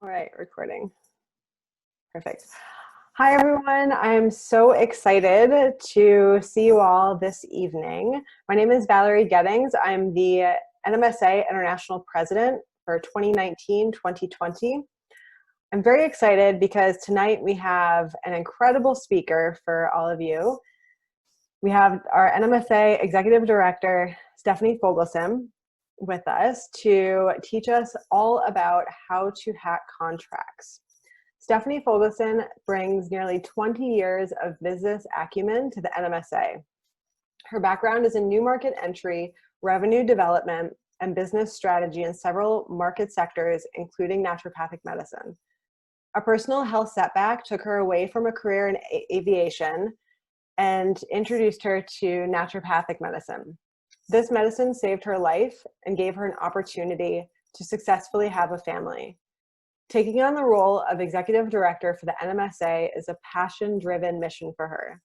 All right, recording. Perfect. Hi, everyone. I'm so excited to see you all this evening. My name is Valerie Gettings. I'm the NMSA International President for 2019-2020. I'm very excited because tonight we have an incredible speaker for all of you. We have our NMSA Executive Director, Stepanie Fogelson, with us to teach us all about how to hack contracts. Stepanie Fogelson brings nearly 20 years of business acumen to the NMSA. Her background is in new market entry, revenue development, and business strategy in several market sectors, including naturopathic medicine. A personal health setback took her away from a career in aviation and introduced her to naturopathic medicine. This medicine saved her life and gave her an opportunity to successfully have a family. Taking on the role of executive director for the NMSA is a passion-driven mission for her.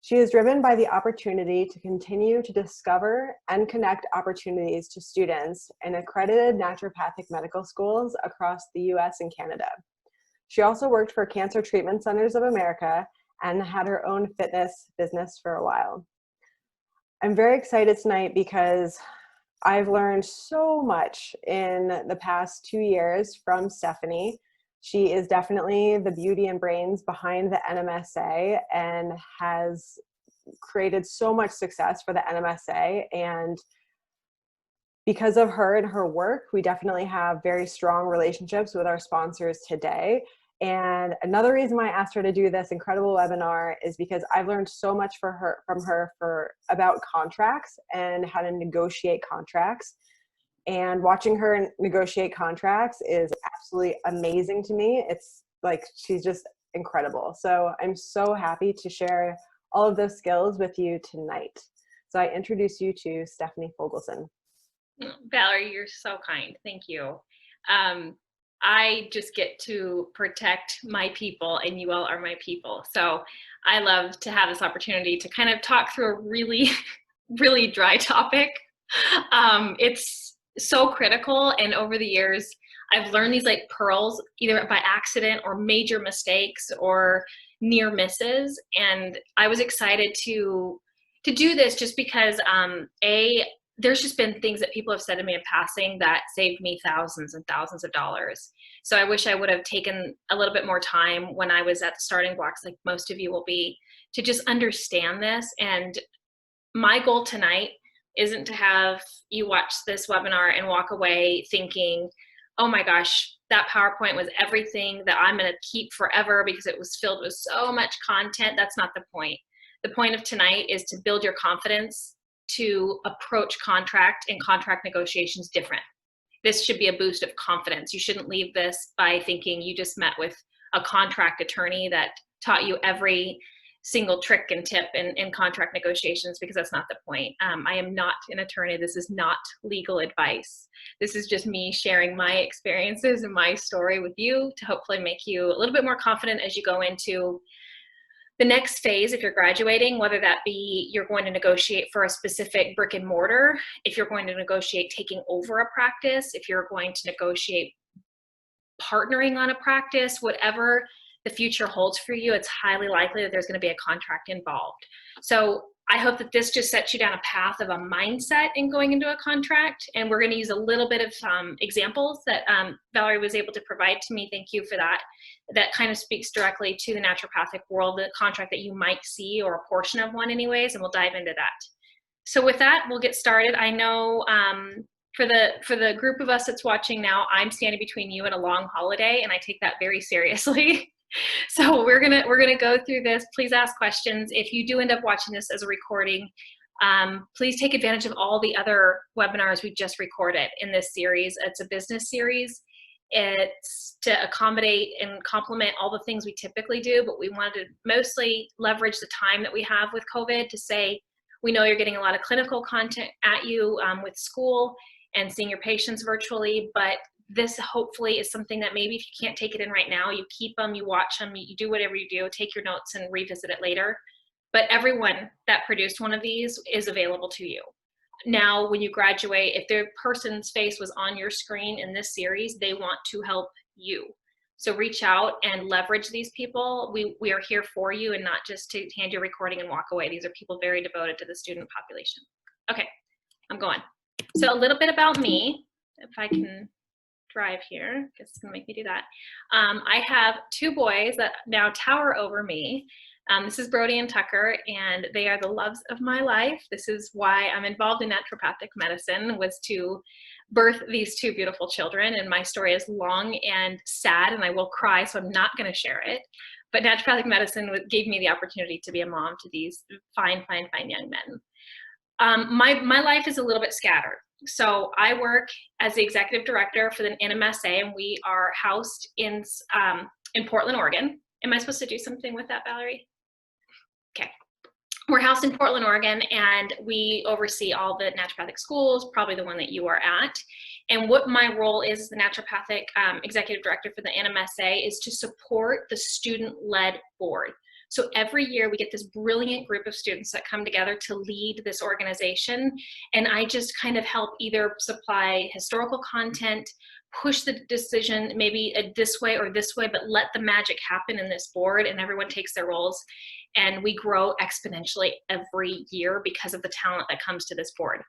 She is driven by the opportunity to continue to discover and connect opportunities to students in accredited naturopathic medical schools across the US and Canada. She also worked for Cancer Treatment Centers of America and had her own fitness business for a while. I'm very excited tonight because I've learned so much in the past 2 years from Stepanie. She is definitely the beauty and brains behind the NMSA and has created so much success for the NMSA. And because of her and her work, we definitely have very strong relationships with our sponsors today. And another reason why I asked her to do this incredible webinar is because I've learned so much from her about contracts and how to negotiate contracts. And watching her negotiate contracts is absolutely amazing to me. It's like she's just incredible. So I'm so happy to share all of those skills with you tonight. So I introduce you to Stepanie Fogelson. Valerie, you're so kind. Thank you. I just get to protect my people, and you all are my people. So I love to have this opportunity to kind of talk through a really, really dry topic. It's so critical, and over the years, I've learned these like pearls, either by accident or major mistakes or near misses. And I was excited to do this just because there's just been things that people have said to me in passing that saved me thousands and thousands of dollars. So I wish I would have taken a little bit more time when I was at the starting blocks, like most of you will be, to just understand this. And my goal tonight isn't to have you watch this webinar and walk away thinking, oh my gosh, that PowerPoint was everything that I'm going to keep forever because it was filled with so much content. That's not the point. The point of tonight is to build your confidence to approach contract and contract negotiations different. This should be a boost of confidence. You shouldn't leave this by thinking you just met with a contract attorney that taught you every single trick and tip in contract negotiations, because that's not the point. I am not an attorney. This is not legal advice. This is just me sharing my experiences and my story with you to hopefully make you a little bit more confident as you go into the next phase. If you're graduating, whether that be you're going to negotiate for a specific brick and mortar, if you're going to negotiate taking over a practice, if you're going to negotiate partnering on a practice, whatever the future holds for you, it's highly likely that there's going to be a contract involved. So I hope that this just sets you down a path of a mindset in going into a contract. And we're going to use a little bit of examples that Valerie was able to provide to me. Thank you for that. That kind of speaks directly to the naturopathic world, the contract that you might see, or a portion of one anyways, and we'll dive into that. So with that, we'll get started. I know for the group of us that's watching now, I'm standing between you and a long holiday, and I take that very seriously. So we're gonna go through this. Please ask questions. If you do end up watching this as a recording, please take advantage of all the other webinars we just recorded in this series. It's a business series. It's to accommodate and complement all the things we typically do, but we wanted to mostly leverage the time that we have with COVID to say, we know you're getting a lot of clinical content at you with school and seeing your patients virtually, but this hopefully is something that maybe if you can't take it in right now, you keep them, you watch them, you do whatever you do, take your notes and revisit it later. But everyone that produced one of these is available to you. Now, when you graduate, if the person's face was on your screen in this series, they want to help you. So reach out and leverage these people. We are here for you and not just to hand your recording and walk away. These are people very devoted to the student population. Okay, I'm going. So a little bit about me, if I can drive here, because it's gonna make me do that. I have 2 boys that now tower over me. This is Brody and Tucker, and they are the loves of my life. This is why I'm involved in naturopathic medicine, was to birth these 2 beautiful children. And my story is long and sad, and I will cry, so I'm not going to share it. But naturopathic medicine gave me the opportunity to be a mom to these fine, fine, fine young men. My life is a little bit scattered. So I work as the executive director for the NMSA, and we are housed in Portland, Oregon. Am I supposed to do something with that, Valerie? Okay. We're housed in Portland, Oregon, and we oversee all the naturopathic schools, probably the one that you are at. And what my role is as the naturopathic executive director for the NMSA is to support the student-led board. So every year we get this brilliant group of students that come together to lead this organization. And I just kind of help either supply historical content, push the decision maybe this way or this way, but let the magic happen in this board, and everyone takes their roles. And we grow exponentially every year because of the talent that comes to this board.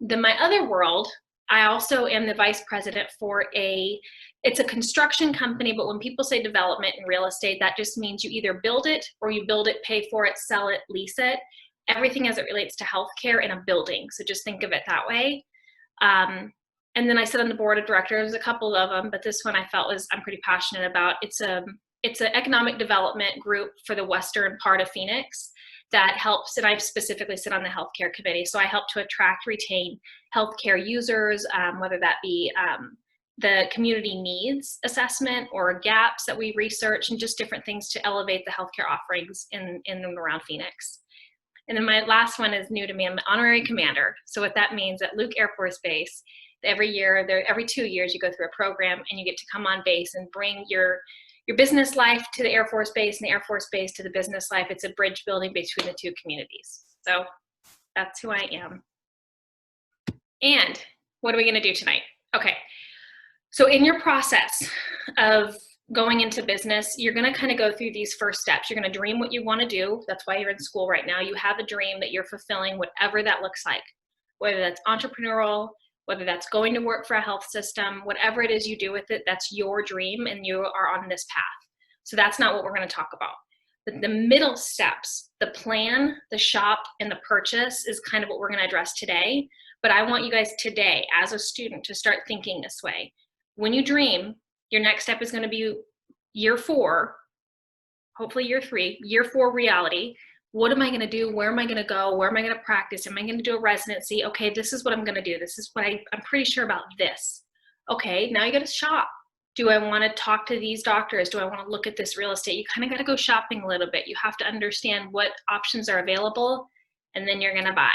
Then my other world, I also am the vice president for it's a construction company, but when people say development in real estate, that just means you either build it or you build it, pay for it, sell it, lease it, everything as it relates to healthcare in a building. So just think of it that way. And then I sit on the board of directors, a couple of them, but this one I felt I'm pretty passionate about. It's an economic development group for the western part of Phoenix that helps, and I specifically sit on the healthcare committee. So I help to attract, retain healthcare users, whether that be the community needs assessment or gaps that we research, and just different things to elevate the healthcare offerings in and around Phoenix. And then my last one is new to me. I'm an honorary commander. So what that means at Luke Air Force Base, every 2 years you go through a program and you get to come on base and bring your business life to the Air Force Base and the Air Force Base to the business life. It's a bridge building between the 2 communities. So that's who I am. And what are we going to do tonight? Okay. So in your process of going into business, you're going to kind of go through these first steps. You're going to dream what you want to do. That's why you're in school right now. You have a dream that you're fulfilling, whatever that looks like, whether that's entrepreneurial, whether that's going to work for a health system, whatever it is you do with it, that's your dream and you are on this path. So that's not what we're going to talk about. But the middle steps, the plan, the shop, and the purchase is kind of what we're going to address today. But I want you guys today, as a student, to start thinking this way. When you dream, your next step is going to be year 4, hopefully year 3, year 4 reality. What am I going to do? Where am I going to go? Where am I going to practice? Am I going to do a residency? Okay, this is what I'm going to do. This is what I'm pretty sure about this. Okay, now you got to shop. Do I want to talk to these doctors? Do I want to look at this real estate? You kind of got to go shopping a little bit. You have to understand what options are available, and then you're going to buy.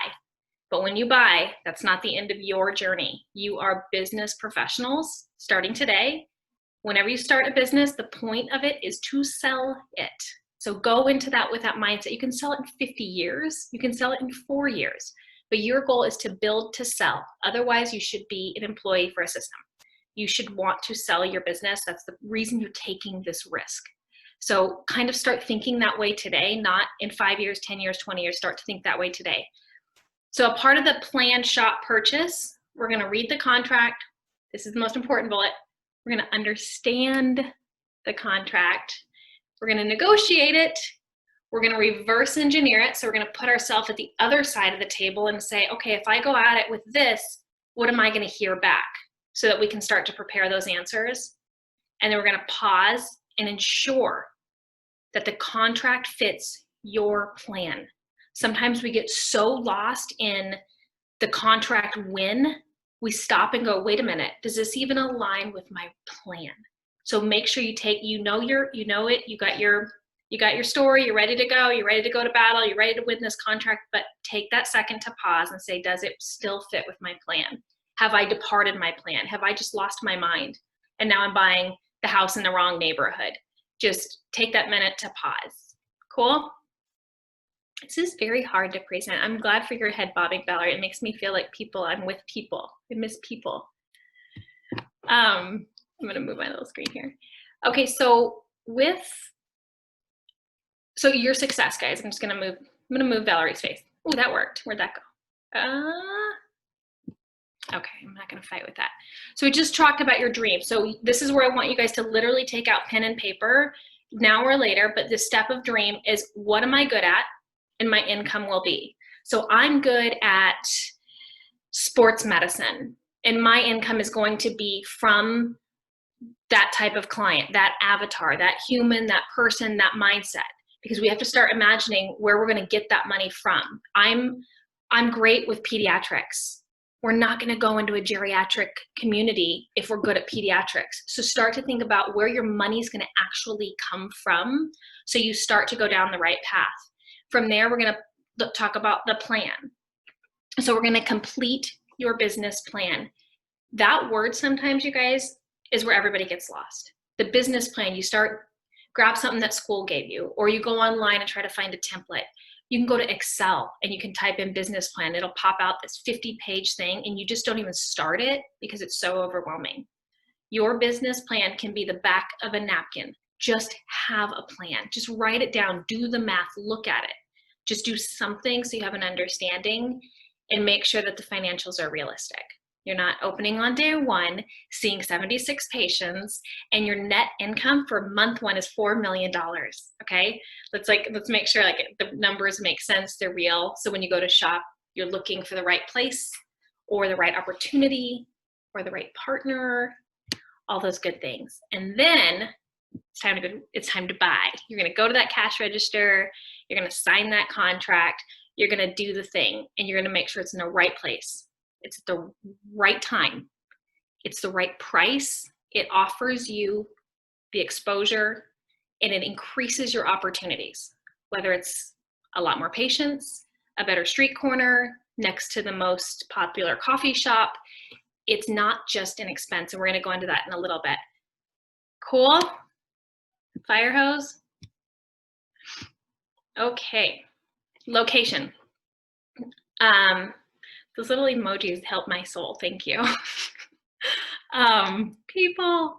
But when you buy, that's not the end of your journey. You are business professionals starting today. Whenever you start a business, the point of it is to sell it. So go into that with that mindset. You can sell it in 50 years. You can sell it in 4 years. But your goal is to build to sell. Otherwise, you should be an employee for a system. You should want to sell your business. That's the reason you're taking this risk. So kind of start thinking that way today, not in 5 years, 10 years, 20 years. Start to think that way today. So a part of the planned shop purchase, we're going to read the contract. This is the most important bullet. We're going to understand the contract. We're going to negotiate it. We're going to reverse engineer it. So we're going to put ourselves at the other side of the table and say, okay, if I go at it with this, what am I going to hear back? So that we can start to prepare those answers. And then we're going to pause and ensure that the contract fits your plan. Sometimes we get so lost in the contract win, we stop and go, wait a minute, does this even align with my plan? So make sure you know it, you got your story, you're ready to go, you're ready to go to battle, you're ready to win this contract, but take that second to pause and say, does it still fit with my plan? Have I departed my plan? Have I just lost my mind? And now I'm buying the house in the wrong neighborhood. Just take that minute to pause. Cool? This is very hard to present. I'm glad for your head bobbing, Valerie. It makes me feel like I'm with people. I miss people. I'm gonna move my little screen here. Okay, so your success, guys. I'm gonna move Valerie's face. Oh, that worked. Where'd that go? Okay, I'm not gonna fight with that. So we just talked about your dream. So this is where I want you guys to literally take out pen and paper now or later, but the step of dream is, what am I good at? And my income will be. So I'm good at sports medicine, and my income is going to be from that type of client, that avatar, that human, that person, that mindset, because we have to start imagining where we're going to get that money from. I'm great with pediatrics. We're not going to go into a geriatric community if we're good at pediatrics. So start to think about where your money is going to actually come from, so you start to go down the right path. From there, we're going to talk about the plan. So we're going to complete your business plan. That word sometimes, you guys, is where everybody gets lost. The business plan, you grab something that school gave you, or you go online and try to find a template. You can go to Excel and you can type in business plan. It'll pop out this 50-page thing, and you just don't even start it because it's so overwhelming. Your business plan can be the back of a napkin. Just have a plan. Just write it down, do the math, look at it. Just do something so you have an understanding, and make sure that the financials are realistic. You're not opening on day one, seeing 76 patients, and your net income for month one is $4 million, okay? Let's make sure the numbers make sense, they're real. So when you go to shop, you're looking for the right place, or the right opportunity, or the right partner, all those good things. And then it's time to buy. You're gonna go to that cash register, you're gonna sign that contract, you're gonna do the thing, and you're gonna make sure it's in the right place. It's at the right time. It's the right price. It offers you the exposure, and it increases your opportunities, whether it's a lot more patients, a better street corner, next to the most popular coffee shop. It's not just an expense, and we're gonna go into that in a little bit. Cool? Fire hose? Okay, location. Those little emojis help my soul, thank you. People.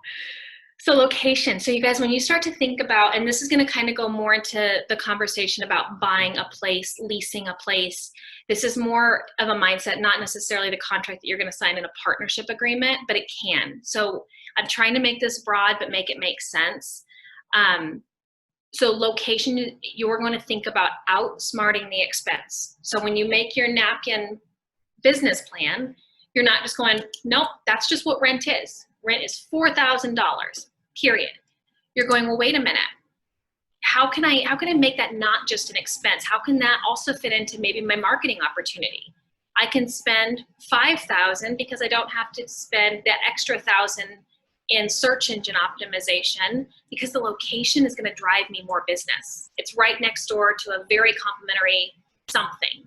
So location. So you guys, when you start to think about, and this is going to kind of go more into the conversation about buying a place, leasing a place. This is more of a mindset, not necessarily the contract that you're going to sign in a partnership agreement, but it can. So I'm trying to make this broad, but make it make sense. So location, you're going to think about outsmarting the expense. So when you make your napkin business plan, you're not just going, nope, that's just what rent is. Rent is $4,000, period. You're going, well, wait a minute. How can I make that not just an expense? How can that also fit into maybe my marketing opportunity? I can spend $5,000 because I don't have to spend that extra $1,000 in search engine optimization, because the location is going to drive me more business. It's right next door to a very complimentary something.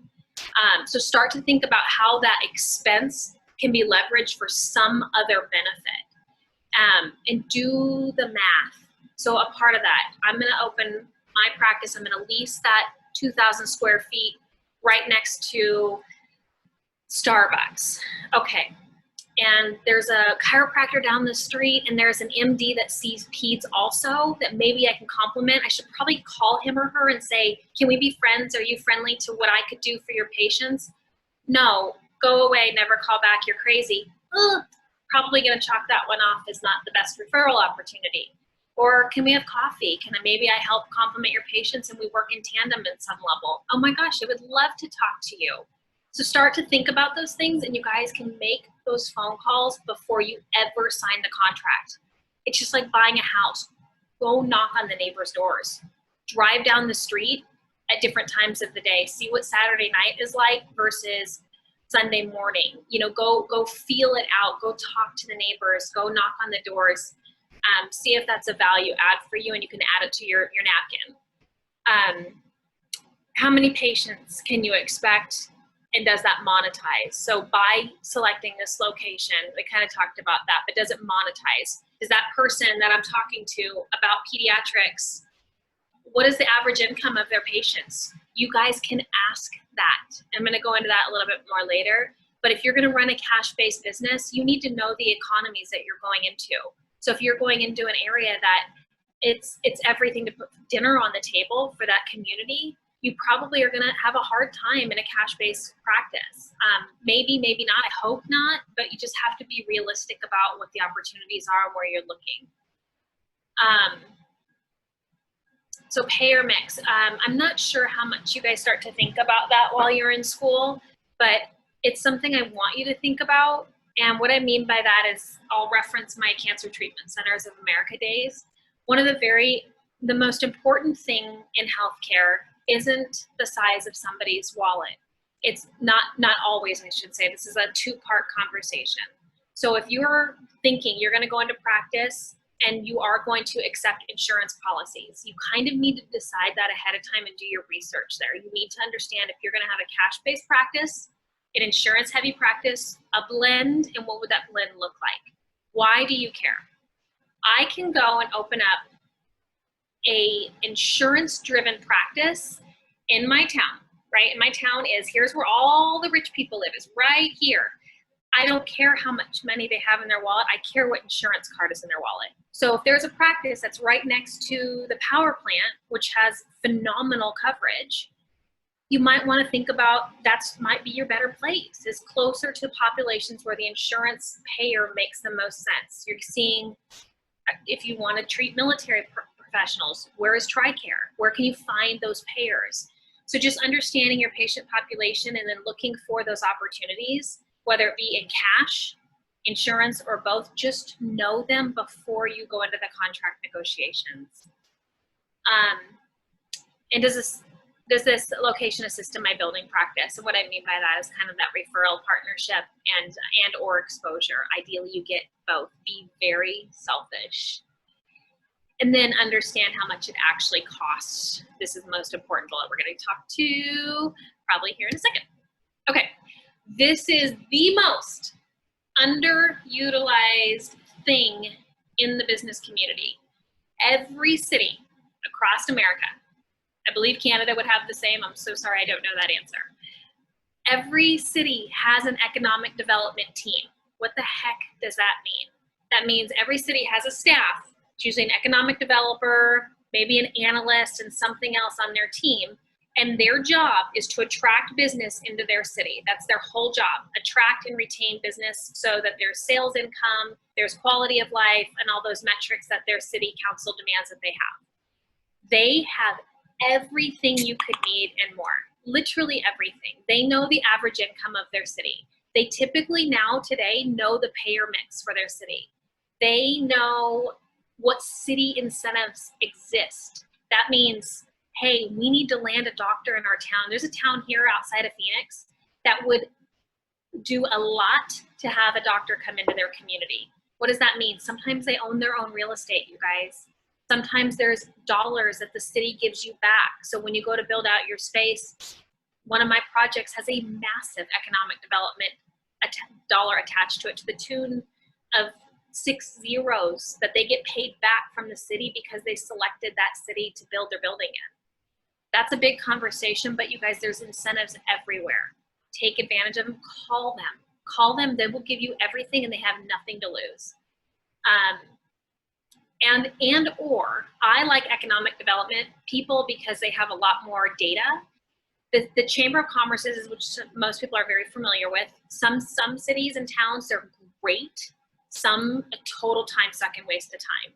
So start to think about how that expense can be leveraged for some other benefit, and do the math. So a part of that, I'm going to open my practice. I'm going to lease that 2,000 square feet right next to Starbucks. Okay. And there's a chiropractor down the street, and there's an MD that sees peds also that maybe I can compliment. I should probably call him or her and say, can we be friends? Are you friendly to what I could do for your patients? No, go away, never call back, you're crazy. Probably gonna chalk that one off as not the best referral opportunity. Or can we have coffee? Maybe I help compliment your patients and we work in tandem at some level? Oh my gosh, I would love to talk to you. So start to think about those things, and you guys can make those phone calls before you ever sign the contract. It's just like buying a house. Go knock on the neighbors' doors. Drive down the street at different times of the day. See what Saturday night is like versus Sunday morning. Go feel it out. Go talk to the neighbors. Go knock on the doors. See if that's a value add for you, and you can add it to your napkin. How many patients can you expect? And does that monetize? So by selecting this location, we kind of talked about that, but does it monetize? Is that person that I'm talking to about pediatrics, what is the average income of their patients? You guys can ask that. I'm going to go into that a little bit more later. But if you're going to run a cash-based business, you need to know the economies that you're going into. So if you're going into an area that it's everything to put dinner on the table for that community, you probably are going to have a hard time in a cash-based practice. Maybe, maybe not. I hope not, but you just have to be realistic about what the opportunities are and where you're looking. So payer mix. I'm not sure how much you guys start to think about that while you're in school, but it's something I want you to think about. And what I mean by that is I'll reference my Cancer Treatment Centers of America days. One of the most important thing in healthcare isn't the size of somebody's wallet. It's not always, I should say. This is a two-part conversation. So if you're thinking you're going to go into practice and you are going to accept insurance policies, you kind of need to decide that ahead of time and do your research there. You need to understand if you're going to have a cash-based practice, an insurance-heavy practice, a blend, and what would that blend look like? Why do you care? I can go and open up a insurance-driven practice in my town, right? And my town is, here's where all the rich people live, is right here. I don't care how much money they have in their wallet. I care what insurance card is in their wallet. So if there's a practice that's right next to the power plant, which has phenomenal coverage, you might want to think about might be your better place, is closer to populations where the insurance payer makes the most sense. You're seeing, if you want to treat military professionals, where is TRICARE? Where can you find those payers? So just understanding your patient population and then looking for those opportunities, whether it be in cash, insurance, or both, just know them before you go into the contract negotiations. And does this location assist in my building practice? And what I mean by that is kind of that referral partnership and or exposure. Ideally, you get both. Be very selfish. And then understand how much it actually costs. This is the most important bullet we're going to talk to probably here in a second. Okay, this is the most underutilized thing in the business community. Every city across America, I believe Canada would have the same. I'm so sorry, I don't know that answer. Every city has an economic development team. What the heck does that mean? That means every city has a staff, usually an economic developer, maybe an analyst and something else on their team. And their job is to attract business into their city. That's their whole job. Attract and retain business so that there's sales income, there's quality of life, and all those metrics that their city council demands that they have. They have everything you could need and more. Literally everything. They know the average income of their city. They typically today know the payer mix for their city. They know what city incentives exist. That means, hey, we need to land a doctor in our town. There's a town here outside of Phoenix that would do a lot to have a doctor come into their community. What does that mean? Sometimes they own their own real estate, you guys. Sometimes there's dollars that the city gives you back. So when you go to build out your space, one of my projects has a massive economic development dollar attached to it, to the tune of 6 zeros that they get paid back from the city because they selected that city to build their building in. That's a big conversation, but you guys, there's incentives everywhere. Take advantage of them, call them. Call them, they will give you everything and they have nothing to lose. Or I like economic development people because they have a lot more data. The Chamber of Commerce is, which most people are very familiar with. Some cities and towns, they're great. Some a total time suck and waste of time.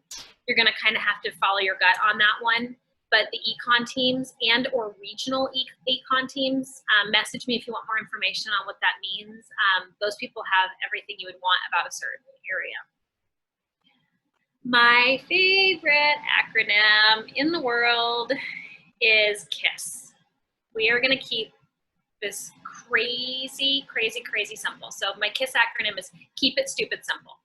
You're gonna kind of have to follow your gut on that one. But the econ teams and or regional econ teams, message me if you want more information on what that means. Those people have everything you would want about a certain area. My favorite acronym in the world is KISS. We are gonna keep this crazy, crazy, crazy simple. So my KISS acronym is Keep It Stupid Simple.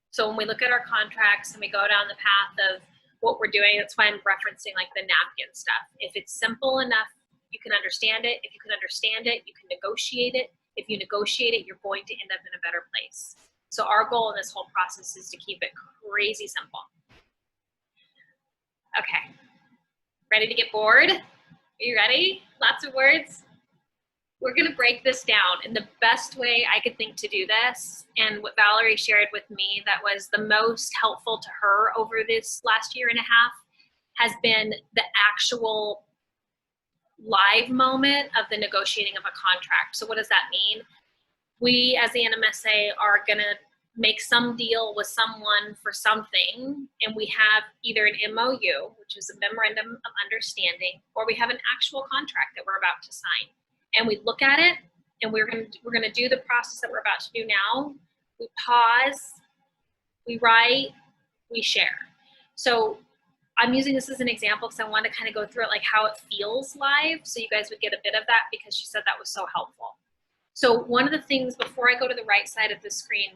So when we look at our contracts and we go down the path of what we're doing, that's why I'm referencing like the napkin stuff. If it's simple enough, you can understand it. If you can understand it, you can negotiate it. If you negotiate it, you're going to end up in a better place. So our goal in this whole process is to keep it crazy simple. Okay, ready to get bored? Are you ready? Lots of words? we're going to break this down in the best way I could think to do this. And what Valerie shared with me that was the most helpful to her over this last year and a half has been the actual live moment of the negotiating of a contract. So what does that mean? We as the NMSA are going to make some deal with someone for something, and we have either an MOU, which is a memorandum of understanding, or we have an actual contract that we're about to sign. And we look at it, and we're gonna do the process that we're about to do now. We pause, we write, we share. So I'm using this as an example because I want to kind of go through it like how it feels live, so you guys would get a bit of that, because she said that was so helpful. So one of the things before I go to the right side of the screen,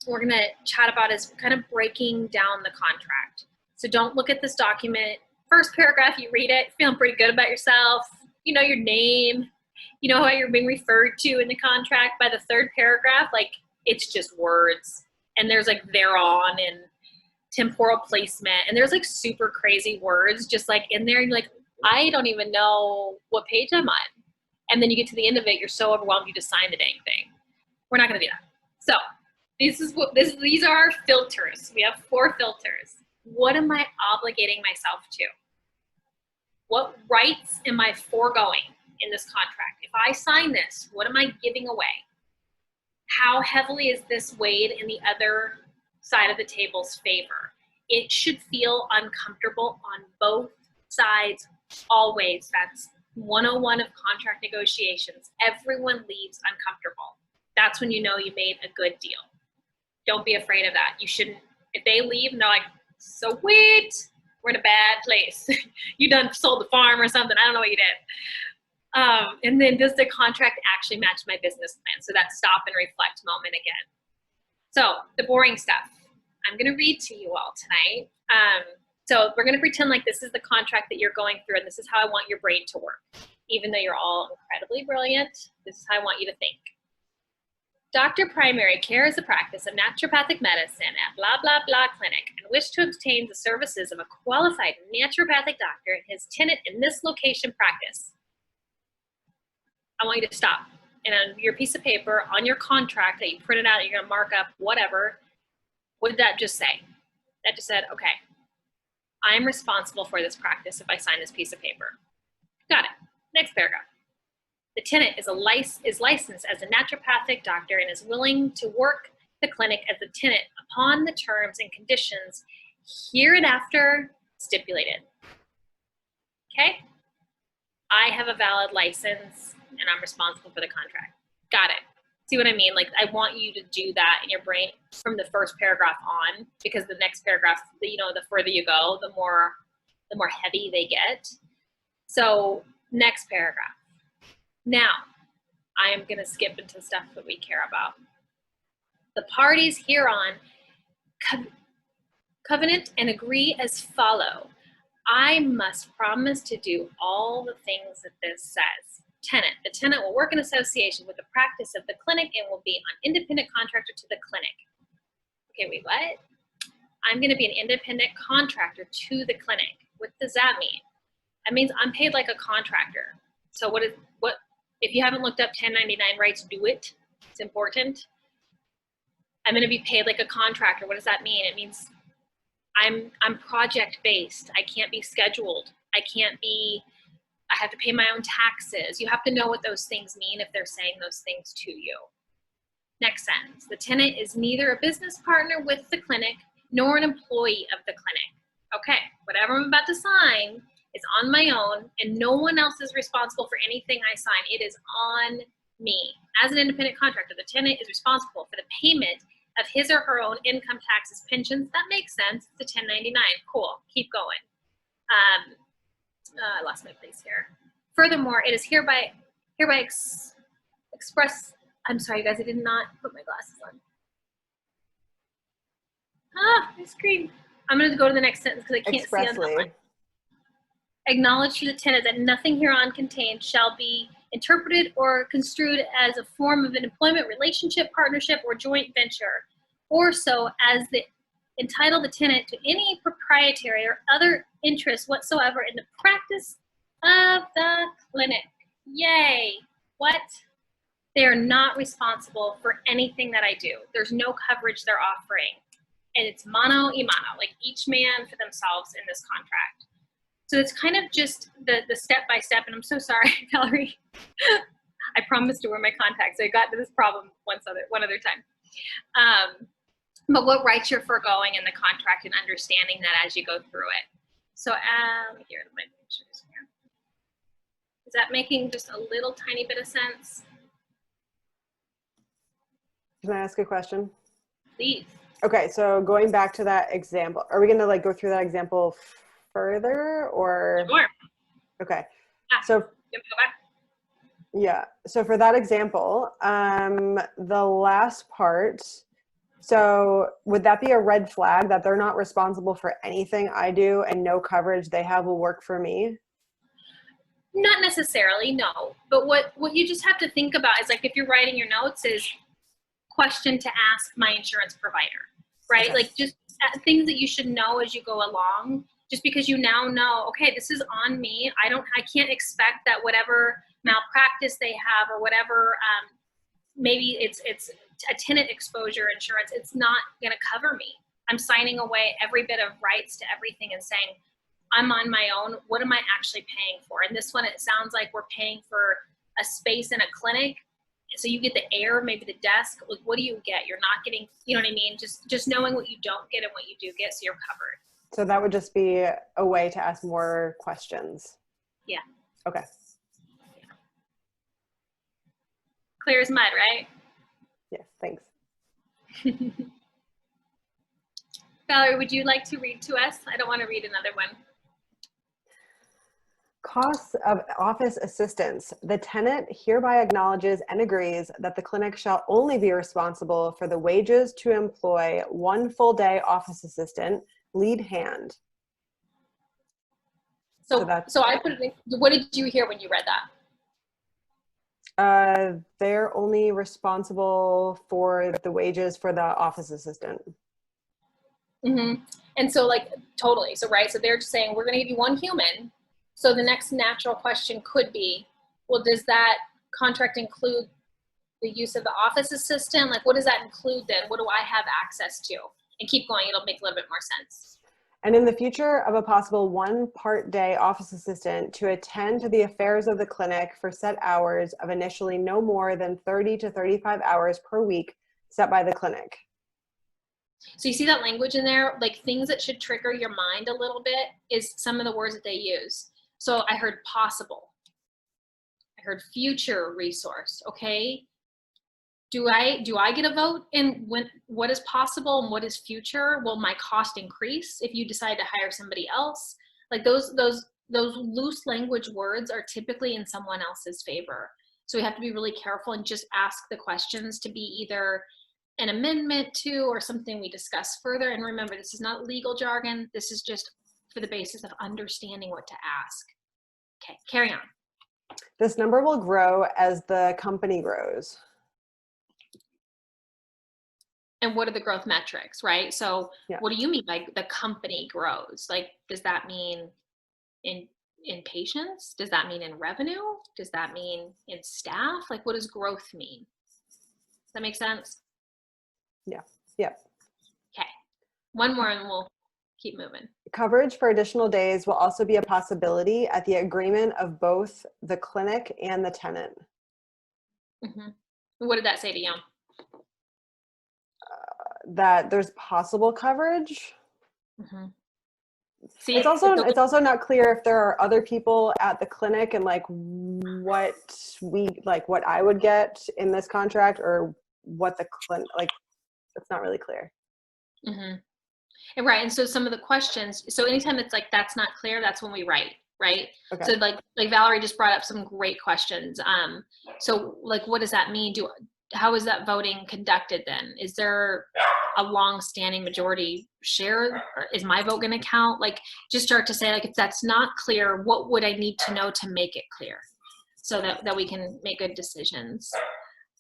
we're going to chat about is kind of breaking down the contract. So don't look at this document. First paragraph, you read it, feeling pretty good about yourself. You know your name. You know how you're being referred to in the contract. By the third paragraph, like, it's just words. And there's like thereon and temporal placement. And there's like super crazy words just like in there. And you're like, I don't even know what page I'm on. And then you get to the end of it, you're so overwhelmed you just sign the dang thing. We're not going to do that. So these are our filters. We have 4 filters. What am I obligating myself to? What rights am I foregoing in this contract? If I sign this, what am I giving away? How heavily is this weighed in the other side of the table's favor? It should feel uncomfortable on both sides always. That's 101 of contract negotiations. Everyone leaves uncomfortable. That's when you know you made a good deal. Don't be afraid of that. You shouldn't, if they leave and they're like, sweet, we're in a bad place. You done sold the farm or something. I don't know what you did. And then does the contract actually match my business plan? So that stop and reflect moment again. So the boring stuff. I'm going to read to you all tonight. So we're going to pretend like this is the contract that you're going through, and this is how I want your brain to work. Even though you're all incredibly brilliant, this is how I want you to think. Doctor Primary Care is a practice of naturopathic medicine at blah, blah, blah clinic and wish to obtain the services of a qualified naturopathic doctor and his tenant in this location practice. I want you to stop. And on your piece of paper, on your contract that you printed out, you're going to mark up whatever, what did that just say? That just said, okay, I'm responsible for this practice if I sign this piece of paper. Got it. Next paragraph. The tenant is licensed as a naturopathic doctor and is willing to work the clinic as a tenant upon the terms and conditions hereinafter stipulated. Okay? I have a valid license and I'm responsible for the contract. Got it. See what I mean? Like, I want you to do that in your brain from the first paragraph on, because the next paragraph, you know, the further you go, the more heavy they get. So next paragraph. Now, I am going to skip into stuff that we care about. The parties hereon covenant and agree as follow. I must promise to do all the things that this says. Tenant. The tenant will work in association with the practice of the clinic and will be an independent contractor to the clinic. Okay, wait, what? I'm going to be an independent contractor to the clinic. What does that mean? That means I'm paid like a contractor. So what if you haven't looked up 1099 rights, do it. It's important. I'm going to be paid like a contractor. What does that mean? It means I'm project based. I can't be scheduled. I have to pay my own taxes. You have to know what those things mean if they're saying those things to you. Next sentence. The tenant is neither a business partner with the clinic nor an employee of the clinic. Okay, whatever I'm about to sign is on my own, and no one else is responsible for anything I sign. It is on me. As an independent contractor, the tenant is responsible for the payment of his or her own income taxes, pensions. That makes sense. It's a 1099. Cool. Keep going. I lost my place here. Furthermore, it is hereby express. I'm sorry, you guys. I did not put my glasses on. My screen. I'm going to go to the next sentence because I can't see on that one. Acknowledge to the tenant that nothing hereon contained shall be interpreted or construed as a form of an employment relationship, partnership, or joint venture, or so as the entitle the tenant to any proprietary or other interest whatsoever in the practice of the clinic. Yay! What? They are not responsible for anything that I do. There's no coverage they're offering. And it's mano y mano, like each man for themselves in this contract. So it's kind of just the step-by-step, and I'm so sorry, Valerie. I promised to wear my contacts, so I got to this problem one other time. But what rights you're foregoing in the contract and understanding that as you go through it. So here are my pictures here. Is that making just a little tiny bit of sense? Can I ask a question? Please. Okay, so going back to that example, are we going to like go through that example further or? Sure. Okay. Yeah. So Go back. yeah. So for that example, the last part, so would that be a red flag that they're not responsible for anything I do and no coverage they have will work for me? Not necessarily, no. But what you just have to think about is, like, if you're writing your notes, is question to ask my insurance provider, right? Okay. Like, just things that you should know as you go along, just because you now know, okay, this is on me. I can't expect that whatever malpractice they have or whatever, maybe it's a tenant exposure insurance, it's not going to cover me. I'm signing away every bit of rights to everything and saying, I'm on my own. What am I actually paying for? And this one, it sounds like we're paying for a space in a clinic. So you get the air, maybe the desk. Like, what do you get? You're not getting, you know what I mean? Just knowing what you don't get and what you do get, so you're covered. So that would just be a way to ask more questions. Yeah. Okay. Yeah. Clear as mud, right? Yes, thanks. Valerie, would you like to read to us? I don't want to read another one. Costs of office assistance. The tenant hereby acknowledges and agrees that the clinic shall only be responsible for the wages to employ one full day office assistant, lead hand. So I put it in, what did you hear when you read that? They're only responsible for the wages for the office assistant. Mm-hmm. And so, like, totally. So, right. So they're just saying, we're going to give you one human. So the next natural question could be, well, does that contract include the use of the office assistant? Like, what does that include then? What do I have access to? And keep going. It'll make a little bit more sense. And in the future of a possible one part-day office assistant to attend to the affairs of the clinic for set hours of initially no more than 30 to 35 hours per week set by the clinic. So you see that language in there? Like, things that should trigger your mind a little bit is some of the words that they use. So I heard possible. I heard future resource. Okay. Do I get a vote in what is possible and what is future? Will my cost increase if you decide to hire somebody else? Like, those loose language words are typically in someone else's favor. So we have to be really careful and just ask the questions to be either an amendment to or something we discuss further. And remember, this is not legal jargon. This is just for the basis of understanding what to ask. Okay, carry on. This number will grow as the company grows. And what are the growth metrics, right? So yeah. What do you mean by the company grows? Like, does that mean in patients? Does that mean in revenue? Does that mean in staff? Like, what does growth mean? Does that make sense? Yeah. Yeah. Okay. One more and we'll keep moving. Coverage for additional days will also be a possibility at the agreement of both the clinic and the tenant. Mm-hmm. What did that say to you? That there's possible coverage. Mm-hmm. See, it's also not clear if there are other people at the clinic and like what I would get in this contract or what the clinic, like, it's not really clear. Mm-hmm. And right. And so some of the questions, so anytime it's like, that's not clear, that's when we write, right? Okay. So like Valerie just brought up some great questions. So like, what does that mean? How is that voting conducted then? Is there a long-standing majority share? Or is my vote going to count? Like, just start to say, like, if that's not clear, what would I need to know to make it clear so that we can make good decisions?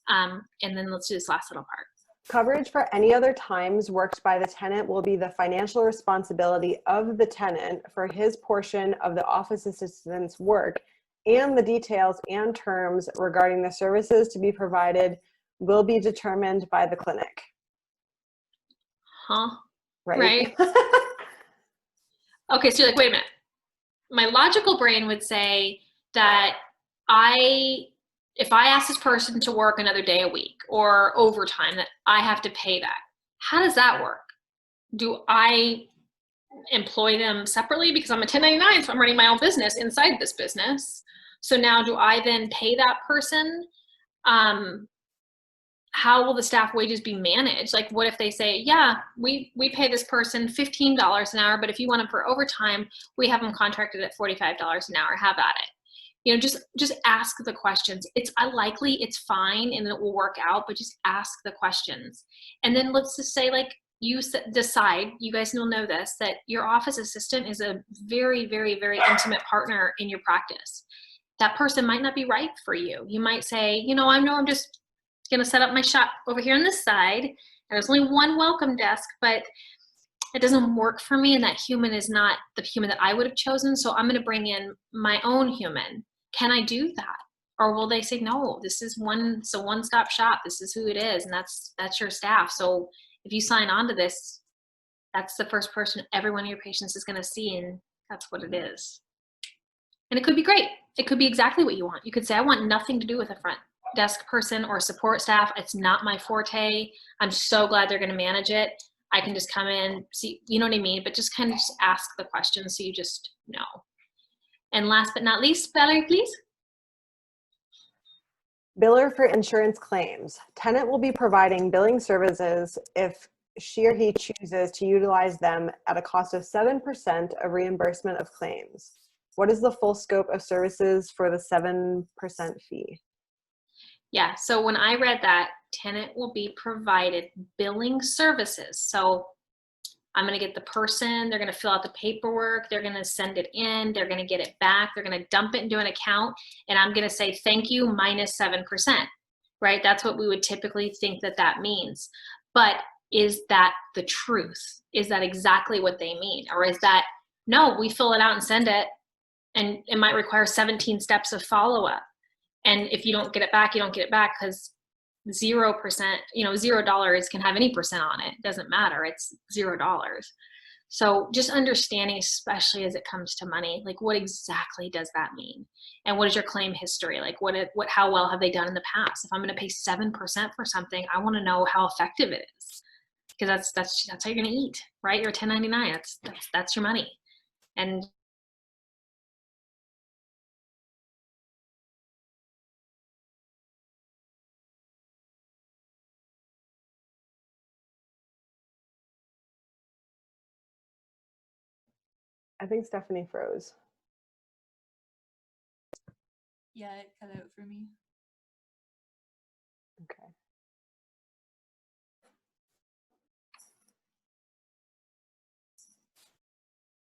And then let's do this last little part. Coverage for any other times worked by the tenant will be the financial responsibility of the tenant for his portion of the office assistant's work and the details and terms regarding the services to be provided will be determined by the clinic. Huh? Right? Okay, so you're like, wait a minute. My logical brain would say that if I ask this person to work another day a week or overtime, that I have to pay that. How does that work? Do I employ them separately because I'm a 1099, so I'm running my own business inside this business? So now do I then pay that person? How will the staff wages be managed? Like, what if they say, yeah, we pay this person $15 an hour, but if you want them for overtime, we have them contracted at $45 an hour. Have at it. You know, just ask the questions. It's unlikely, it's fine, and it will work out, but just ask the questions. And then let's just say, like, you decide, you guys will know this, that your office assistant is a very, very, very intimate partner in your practice. That person might not be right for you. You might say, you know I'm just going to set up my shop over here on this side. And there's only one welcome desk, but it doesn't work for me. And that human is not the human that I would have chosen. So I'm going to bring in my own human. Can I do that? Or will they say, no, this is one-stop shop. This is who it is. And that's your staff. So if you sign on to this, that's the first person every one of your patients is going to see. And that's what it is. And it could be great. It could be exactly what you want. You could say, I want nothing to do with a front desk person or support staff. It's not my forte. I'm so glad they're going to manage it. I can just come in, see, you know what I mean? But just kind of just ask the questions so you just know. And last but not least, Valerie, please. Biller for insurance claims. Tenant will be providing billing services if she or he chooses to utilize them at a cost of 7% of reimbursement of claims. What is the full scope of services for the 7% fee? Yeah, so when I read that, tenant will be provided billing services. So I'm going to get the person, they're going to fill out the paperwork, they're going to send it in, they're going to get it back, they're going to dump it into an account, and I'm going to say, thank you, minus 7%, right? That's what we would typically think that means. But is that the truth? Is that exactly what they mean? Or is that, no, we fill it out and send it, and it might require 17 steps of follow-up. And if you don't get it back, you don't get it back because 0%, $0 can have any percent on it. It doesn't matter. It's $0. So just understanding, especially as it comes to money, like what exactly does that mean? And what is your claim history? Like how well have they done in the past? If I'm going to pay 7% for something, I want to know how effective it is, because that's how you're going to eat, right? You're a 1099. That's your money. And I think Stephanie froze. Yeah, it cut out for me. Okay.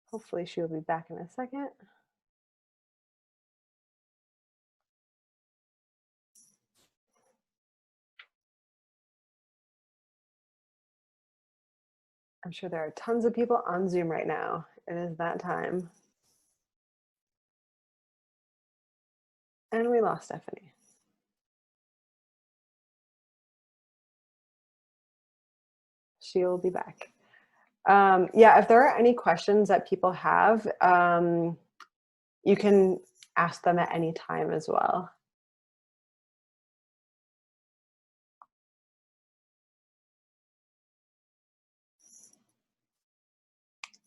Hopefully she'll be back in a second. I'm sure there are tons of people on Zoom right now. It is that time. And we lost Stephanie. She'll be back. Yeah, if there are any questions that people have, you can ask them at any time as well.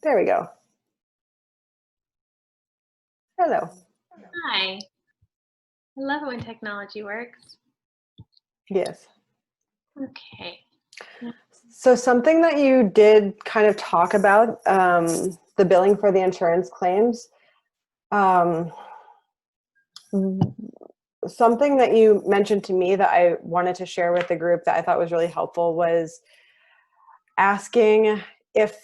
There we go. Hello. hi. I love it when technology works. Yes. Okay. So something that you did kind of talk about, the billing for the insurance claims, something that you mentioned to me that I wanted to share with the group that I thought was really helpful was asking if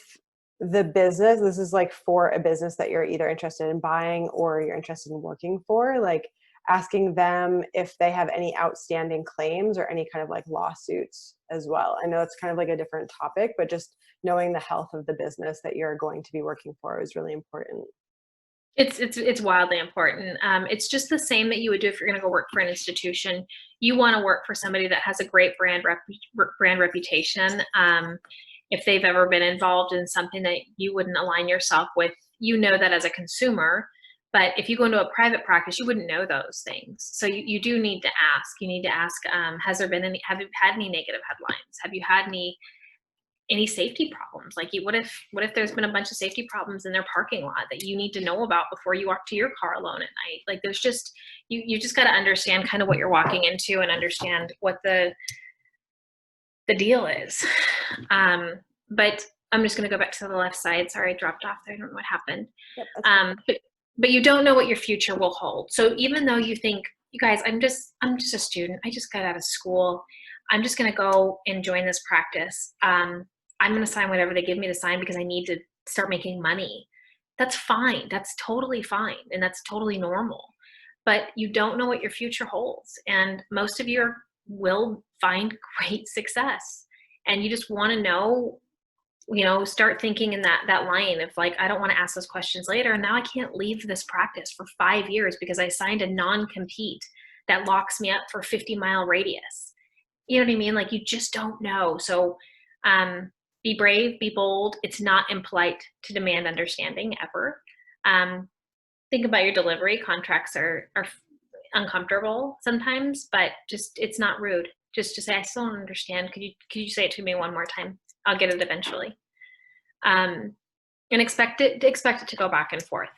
the business, this is like for a business that you're either interested in buying or you're interested in working for, like asking them if they have any outstanding claims or any kind of like lawsuits as well. I know it's kind of like a different topic, but just knowing the health of the business that you're going to be working for is really important. It's wildly important. It's just the same that you would do if you're going to go work for an institution. You want to work for somebody that has a great brand reputation. If they've ever been involved in something that you wouldn't align yourself with, you know that as a consumer. But if you go into a private practice, you wouldn't know those things. So you do need to ask. You need to ask, has there been any, have you had any negative headlines? Have you had any safety problems? Like, what if there's been a bunch of safety problems in their parking lot that you need to know about before you walk to your car alone at night? Like, there's just, you just got to understand kind of what you're walking into and understand what the deal is. But I'm just going to go back to the left side. Sorry, I dropped off there. I don't know what happened. Yep, but you don't know what your future will hold. So even though you think, you guys, I'm just a student. I just got out of school. I'm just going to go and join this practice. I'm going to sign whatever they give me to sign because I need to start making money. That's fine. That's totally fine. And that's totally normal. But you don't know what your future holds. And most of you will find great success. And you just want to know, start thinking in that line of like, I don't want to ask those questions later. And now I can't leave this practice for 5 years because I signed a non-compete that locks me up for 50-mile radius. You know what I mean? Like, you just don't know. So be brave, be bold. It's not impolite to demand understanding ever. Think about your delivery. Contracts are uncomfortable sometimes, but just, it's not rude. Just to say, I still don't understand. Could you say it to me one more time? I'll get it eventually. And expect it to go back and forth.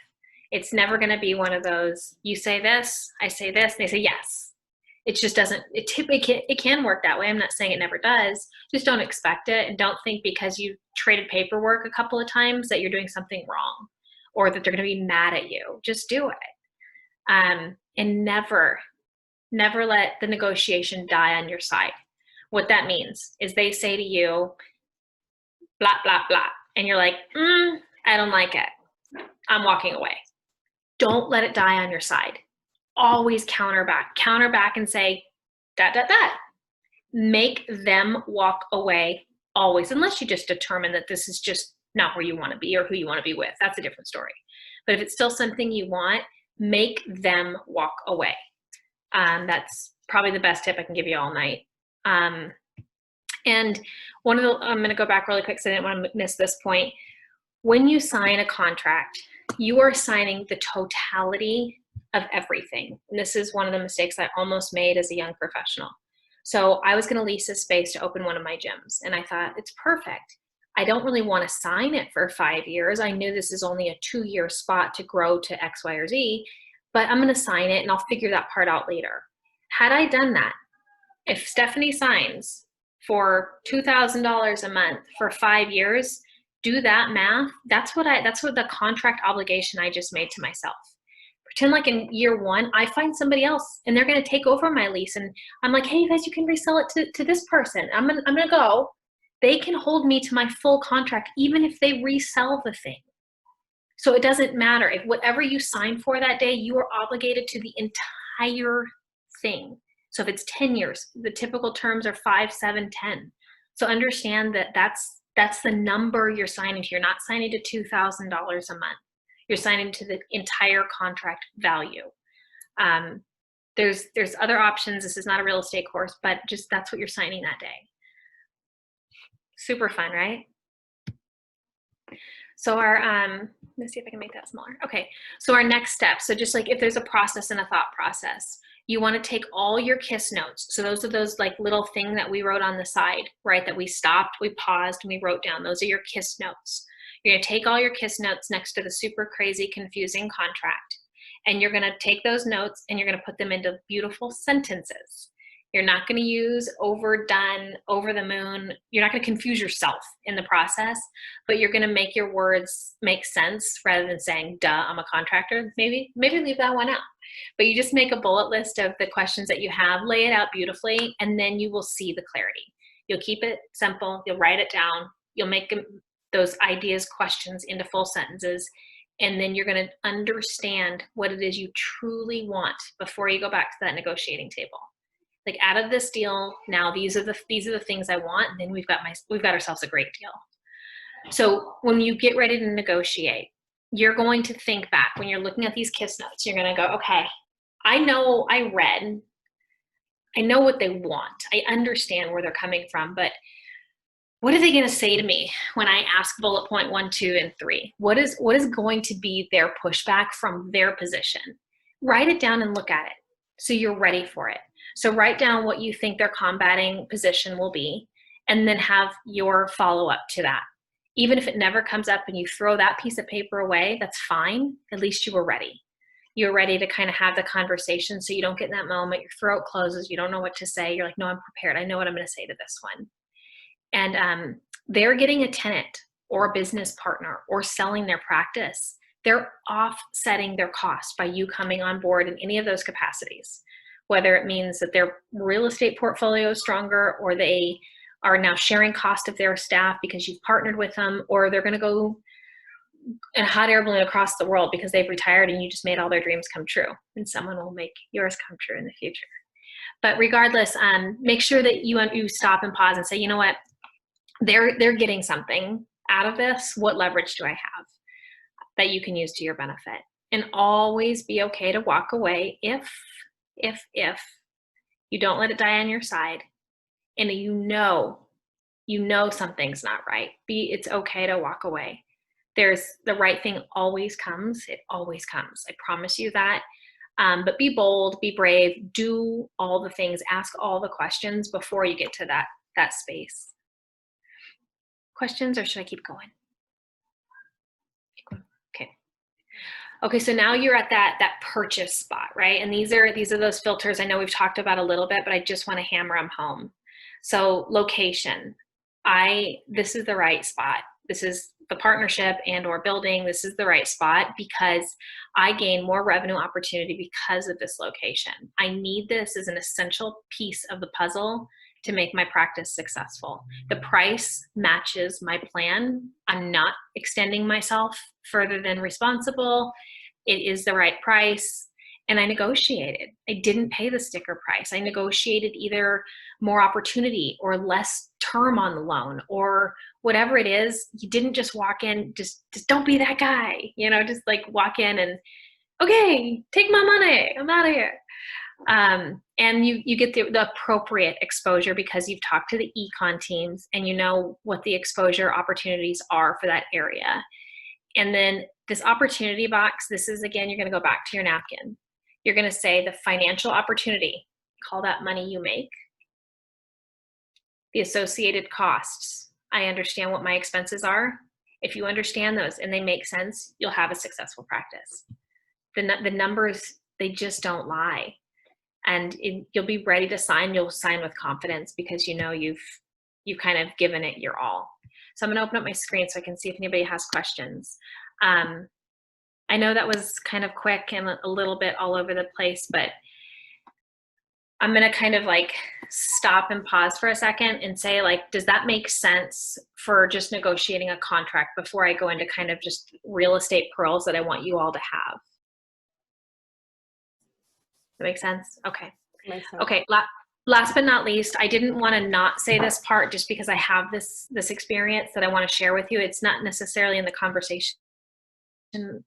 It's never going to be one of those, you say this, I say this, and they say yes. It just doesn't, it can work that way. I'm not saying it never does. Just don't expect it, and don't think because you traded paperwork a couple of times that you're doing something wrong or that they're going to be mad at you. Just do it. And never let the negotiation die on your side. What that means is they say to you, blah, blah, blah. And you're like, I don't like it. I'm walking away. Don't let it die on your side. Always counter back and say, that. Make them walk away always, unless you just determine that this is just not where you want to be or who you want to be with. That's a different story. But if it's still something you want, make them walk away. That's probably the best tip I can give you all night. And I'm going to go back really quick because I didn't want to miss this point. When you sign a contract, you are signing the totality of everything. And this is one of the mistakes I almost made as a young professional. So I was going to lease a space to open one of my gyms, and I thought, it's perfect. I don't really want to sign it for 5 years. I knew this is only a 2-year spot to grow to X, Y, or Z, but I'm going to sign it and I'll figure that part out later. Had I done that, if Stepanie signs for $2,000 a month for 5 years, do that math. That's what the contract obligation I just made to myself. Pretend like in year 1, I find somebody else and they're going to take over my lease. And I'm like, hey, you guys, you can resell it to this person. I'm going to go. They can hold me to my full contract, even if they resell the thing. So it doesn't matter. If whatever you sign for that day, you are obligated to the entire thing. So if it's 10 years, the typical terms are 5, 7, 10. So understand that that's the number you're signing to. You're not signing to $2,000 a month. You're signing to the entire contract value. There's other options. This is not a real estate course, but just that's what you're signing that day. Super fun, right? So let's see if I can make that smaller. Okay, so our next step. So just like if there's a process and a thought process, you want to take all your KISS notes. So those are those like little thing that we wrote on the side, right? That we stopped, we paused, and we wrote down. Those are your KISS notes. You're going to take all your KISS notes next to the super crazy confusing contract, and you're going to take those notes and you're going to put them into beautiful sentences. You're not going to use overdone, over the moon. You're not going to confuse yourself in the process, but you're going to make your words make sense rather than saying, duh, I'm a contractor. Maybe leave that one out. But you just make a bullet list of the questions that you have, lay it out beautifully, and then you will see the clarity. You'll keep it simple. You'll write it down. You'll make those ideas, questions into full sentences, and then you're going to understand what it is you truly want before you go back to that negotiating table. Like, out of this deal, now these are the things I want, and then we've got ourselves a great deal. So when you get ready to negotiate, you're going to think back when you're looking at these KISS notes. You're going to go, okay, I know I know what they want. I understand where they're coming from, but what are they going to say to me when I ask bullet point 1, 2, and 3? What is going to be their pushback from their position? Write it down and look at it so you're ready for it. So write down what you think their combating position will be, and then have your follow-up to that. Even if it never comes up and you throw that piece of paper away, that's fine. At least you were ready. You're ready to kind of have the conversation so you don't get in that moment, your throat closes, you don't know what to say. You're like, no, I'm prepared. I know what I'm going to say to this one. And they're getting a tenant or a business partner or selling their practice. They're offsetting their cost by you coming on board in any of those capacities, whether it means that their real estate portfolio is stronger, or they are now sharing cost of their staff because you've partnered with them, or they're going to go in a hot air balloon across the world because they've retired and you just made all their dreams come true, and someone will make yours come true in the future. But regardless, make sure that you stop and pause and say, you know what, they're getting something out of this. What leverage do I have that you can use to your benefit? And always be okay to walk away if you don't let it die on your side, and you know something's not right. It's okay to walk away. There's the right thing always comes. It always comes. I promise you that. But be bold, be brave, do all the things, ask all the questions before you get to that space. Questions, or should I keep going? Okay, so now you're at that purchase spot, right? And these are those filters I know we've talked about a little bit, but I just want to hammer them home. So location, this is the right spot. This is the partnership and or building. This is the right spot because I gain more revenue opportunity because of this location. I need this as an essential piece of the puzzle to make my practice successful. The price matches my plan. I'm not extending myself further than responsible. It is the right price. And I negotiated. I didn't pay the sticker price. I negotiated either more opportunity or less term on the loan or whatever it is. You didn't just walk in, just don't be that guy, just like walk in and, okay, take my money, I'm out of here. And you get the appropriate exposure because you've talked to the econ teams and you know what the exposure opportunities are for that area. And then this opportunity box, this is, again, you're going to go back to your napkin. You're going to say the financial opportunity, call that money you make, the associated costs. I understand what my expenses are. If you understand those and they make sense, you'll have a successful practice. The numbers, they just don't lie. And you'll be ready to sign. You'll sign with confidence because you know you've kind of given it your all. So I'm going to open up my screen so I can see if anybody has questions. I know that was kind of quick and a little bit all over the place, but I'm going to kind of like stop and pause for a second and say, like, does that make sense for just negotiating a contract before I go into kind of just real estate pearls that I want you all to have? That makes sense? Okay. Makes sense. Okay. Last but not least, I didn't want to not say this part just because I have this experience that I want to share with you. It's not necessarily in the conversation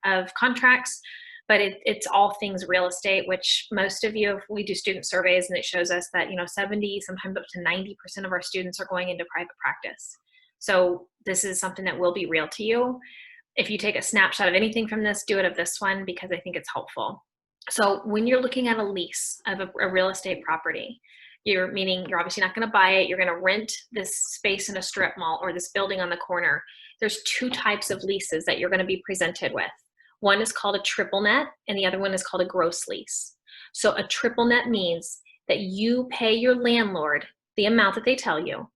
of contracts, but it's all things real estate, which most of you, we do student surveys and it shows us that, 70, sometimes up to 90% of our students are going into private practice. So this is something that will be real to you. If you take a snapshot of anything from this, do it of this one because I think it's helpful. So when you're looking at a lease of a real estate property, meaning you're obviously not going to buy it, you're going to rent this space in a strip mall or this building on the corner. There's two types of leases that you're going to be presented with. One is called a triple net and the other one is called a gross lease. So a triple net means that you pay your landlord the amount that they tell you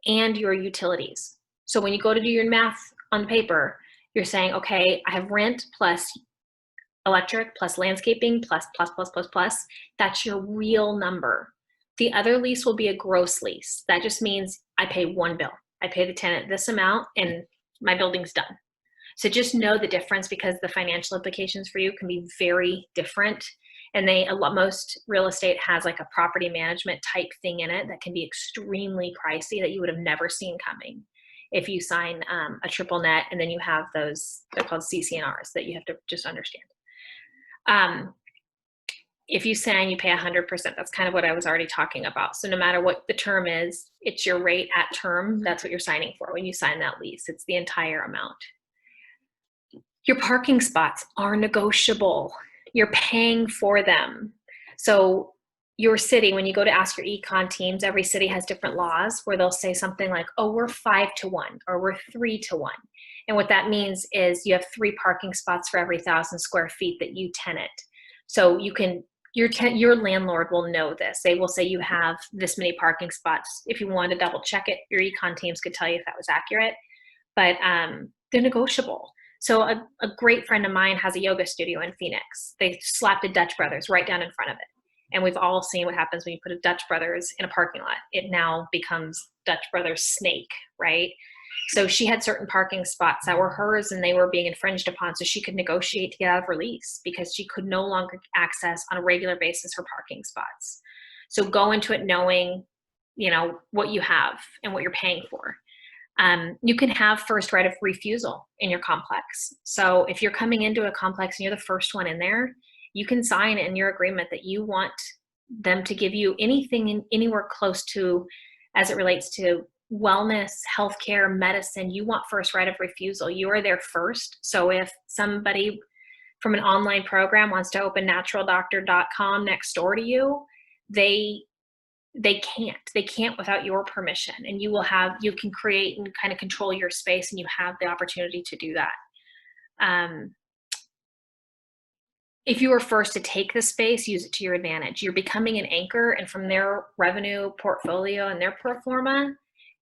and your utilities. So when you go to do your math on paper, you're saying, okay, I have rent plus electric plus landscaping plus. That's your real number. The other lease will be a gross lease. That just means I pay one bill. I pay the tenant this amount and my building's done. So just know the difference because the financial implications for you can be very different. And most real estate has like a property management type thing in it that can be extremely pricey that you would have never seen coming. if you sign a triple net, and then you have those, they're called CCNRs that you have to just understand. If you sign, you pay 100%. That's kind of what I was already talking about. So no matter what the term is, it's your rate at term. That's what you're signing for when you sign that lease. It's the entire amount. Your parking spots are negotiable. You're paying for them. So your city, when you go to ask your econ teams, every city has different laws where they'll say something like, oh, we're 5-1 or we're 3-1. And what that means is you have 3 parking spots for every 1,000 square feet that you tenant. So you can, your landlord will know this. They will say you have this many parking spots. If you want to double check it, your econ teams could tell you if that was accurate, but they're negotiable. So a great friend of mine has a yoga studio in Phoenix. They slapped a Dutch Brothers right down in front of it. And we've all seen what happens when you put a Dutch Brothers in a parking lot. It now becomes Dutch Brothers Snake, right? So she had certain parking spots that were hers and they were being infringed upon, so she could negotiate to get out of her lease because she could no longer access on a regular basis her parking spots. So go into it knowing, you know, what you have and what you're paying for. You can have first right of refusal in your complex. So if you're coming into a complex and you're the first one in there, you can sign in your agreement that you want them to give you anything anywhere close to, as it relates to wellness, healthcare, medicine. You want first right of refusal. You are there first. So if somebody from an online program wants to open naturaldoctor.com next door to you, they can't without your permission, and you can create and kind of control your space, and you have the opportunity to do that. If you are first to take the space, use it to your advantage. You're becoming an anchor, and from their revenue portfolio and their pro forma,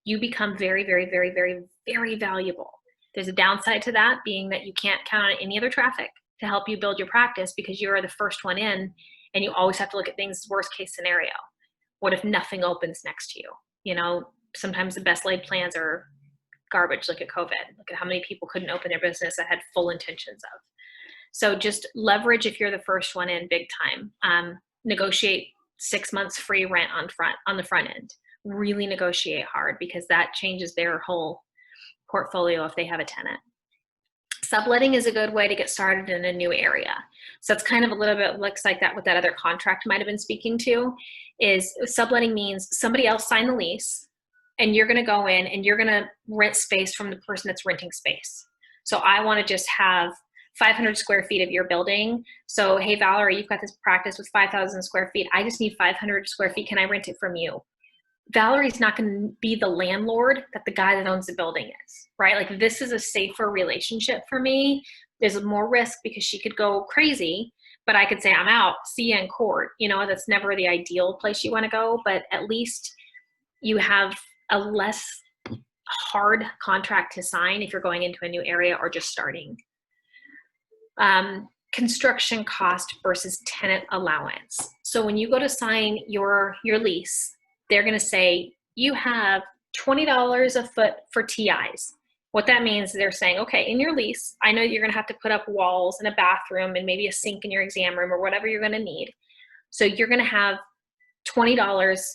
you become very, very, very, very, very valuable. There's a downside to that, being that you can't count on any other traffic to help you build your practice because you're the first one in, and you always have to look at things as worst case scenario. What if nothing opens next to you? You know, sometimes the best laid plans are garbage. Look at COVID. Look at how many people couldn't open their business that had full intentions of. So just leverage if you're the first one in big time. Negotiate 6 months free rent on the front end. Really negotiate hard because that changes their whole portfolio if they have a tenant. Subletting is a good way to get started in a new area. So it's kind of a little bit looks like that what that other contract might have been speaking to, is subletting means somebody else signed the lease and you're going to go in and you're going to rent space from the person that's renting space. So I want to just have 500 square feet of your building. So, hey, Valerie, you've got this practice with 5,000 square feet. I just need 500 square feet. Can I rent it from you? Valerie's not going to be the landlord that the guy that owns the building is, right? Like, this is a safer relationship for me. There's more risk because she could go crazy, but I could say, I'm out, see you in court. You know, that's never the ideal place you want to go, but at least you have a less hard contract to sign if you're going into a new area or just starting. Construction cost versus tenant allowance. So when you go to sign your lease, they're going to say you have $20 a foot for TIs. What that means is they're saying, okay, in your lease, I know you're going to have to put up walls and a bathroom and maybe a sink in your exam room or whatever you're going to need. So you're going to have $20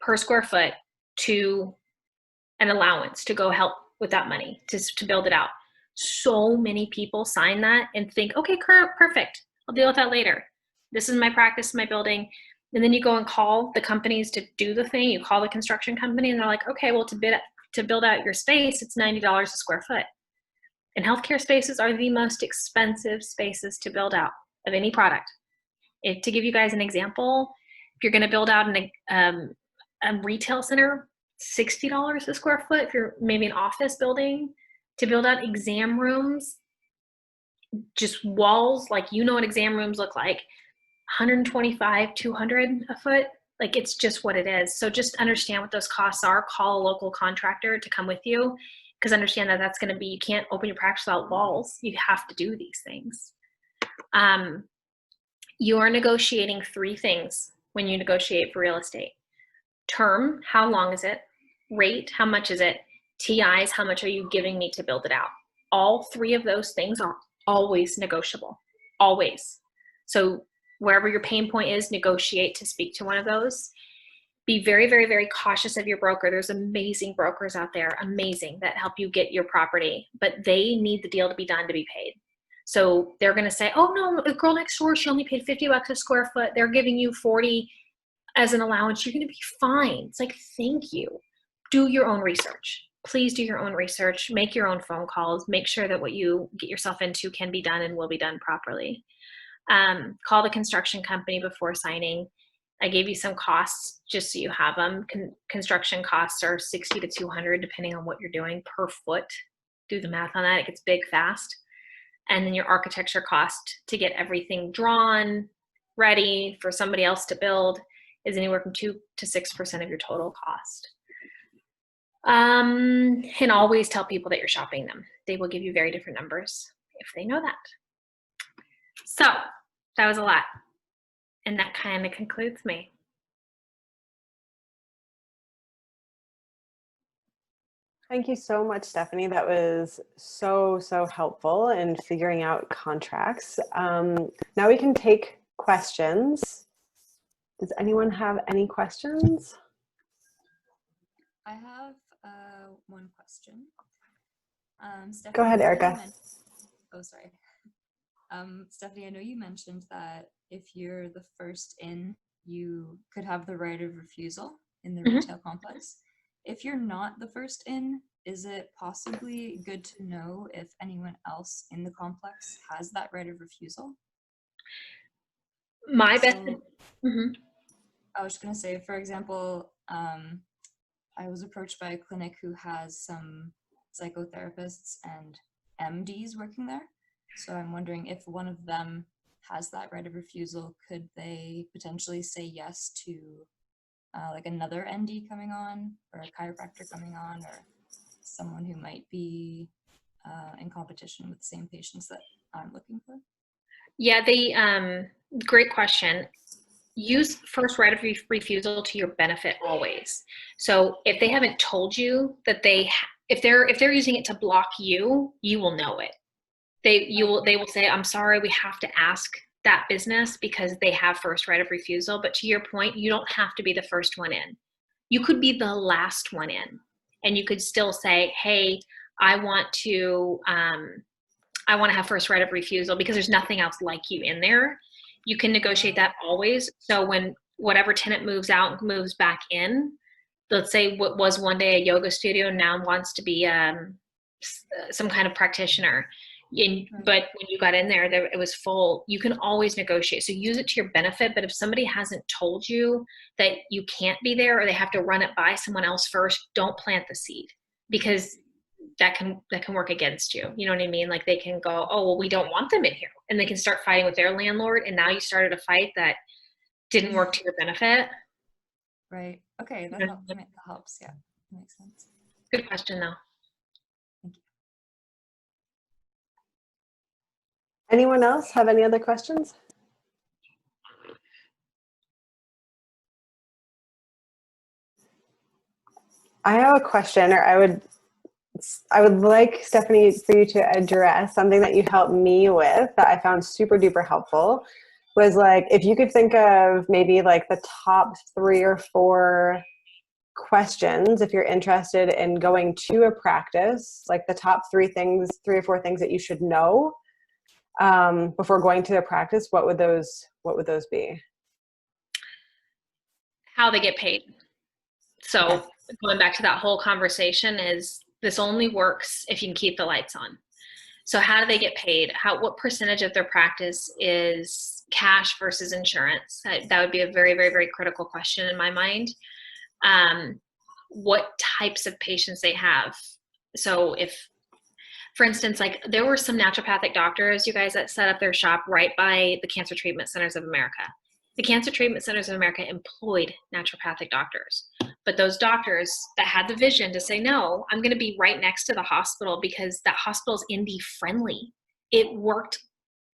per square foot to an allowance to go help with that money to build it out. So many people sign that and think, okay, perfect. I'll deal with that later. This is my practice, my building. And then you go and call the companies to do the thing. You call the construction company and they're like, okay, well, to build out your space, it's $90 a square foot. And healthcare spaces are the most expensive spaces to build out of any product. To give you guys an example, if you're going to build out a retail center, $60 a square foot. If you're maybe an office building, to build out exam rooms, just walls, like, you know what exam rooms look like, 125, 200 a foot. Like, it's just what it is. So just understand what those costs are. Call a local contractor to come with you, because understand that that's going to be, you can't open your practice without walls. You have to do these things. You are negotiating 3 things when you negotiate for real estate. Term, how long is it? Rate, how much is it? TIs, how much are you giving me to build it out? All 3 of those things are always negotiable, always. So wherever your pain point is, negotiate to speak to one of those. Be very, very, very cautious of your broker. There's amazing brokers out there, amazing, that help you get your property, but they need the deal to be done to be paid. So they're going to say, oh no, the girl next door, she only paid $50 a square foot. They're giving you 40 as an allowance. You're going to be fine. It's like, thank you. Do your own research. Please do your own research. Make your own phone calls. Make sure that what you get yourself into can be done and will be done properly. Call the construction company before signing. I gave you some costs just so you have them. Construction costs are $60 to $200 depending on what you're doing per foot. Do the math on that. It gets big fast. And then your architecture cost to get everything drawn, ready for somebody else to build is anywhere from 2 to 6% of your total cost. And always tell people that you're shopping them. They will give you very different numbers if they know that. So that was a lot. And that kind of concludes me. Thank you so much, Stephanie. That was so, so helpful in figuring out contracts. Now we can take questions. Does anyone have any questions? I have one question. Stephanie, Go ahead, Erica. Oh, sorry. Stephanie, I know you mentioned that if you're the first in, you could have the right of refusal in the retail complex. If you're not the first in, is it possibly good to know if anyone else in the complex has that right of refusal? My best. I was going to say, for example, I was approached by a clinic who has some psychotherapists and MDs working there. So I'm wondering if one of them has that right of refusal, could they potentially say yes to like another ND coming on, or a chiropractor coming on, or someone who might be in competition with the same patients that I'm looking for? Yeah, great question. Use first right of refusal to your benefit always. So if they haven't told you that if they're using it to block you, you will know it. They will say, I'm sorry, we have to ask that business because they have first right of refusal. But to your point, you don't have to be the first one in. You could be the last one in, and you could still say, hey, I want to have first right of refusal because there's nothing else like you in there. You can negotiate that always. So when whatever tenant moves out, moves back in, let's say what was one day a yoga studio now wants to be some kind of practitioner. But when you got in there, it was full. You can always negotiate. So use it to your benefit. But if somebody hasn't told you that you can't be there, or they have to run it by someone else first, don't plant the seed, because that can work against you. You know what I mean? Like they can go, oh, well, we don't want them in here. And they can start fighting with their landlord. And now you started a fight that didn't work to your benefit. Right. Okay. That helps. Yeah. That makes sense. Good question though. Thank you. Anyone else have any other questions? I have a question, or I would like, Stephanie, for you to address something that you helped me with that I found super duper helpful. Was like, if you could think of maybe like the top 3 or 4 questions, if you're interested in going to a practice, like the top 3 or 4 things that you should know before going to a practice, what would those be? How they get paid. So going back to that whole conversation, is this only works if you can keep the lights on. So how do they get paid? What percentage of their practice is cash versus insurance? That would be a very, very, very critical question in my mind. What types of patients they have. So if, for instance, like there were some naturopathic doctors, you guys, that set up their shop right by the Cancer Treatment Centers of America. The Cancer Treatment Centers of America employed naturopathic doctors. But those doctors that had the vision to say, no, I'm going to be right next to the hospital because that hospital is indie friendly. It worked.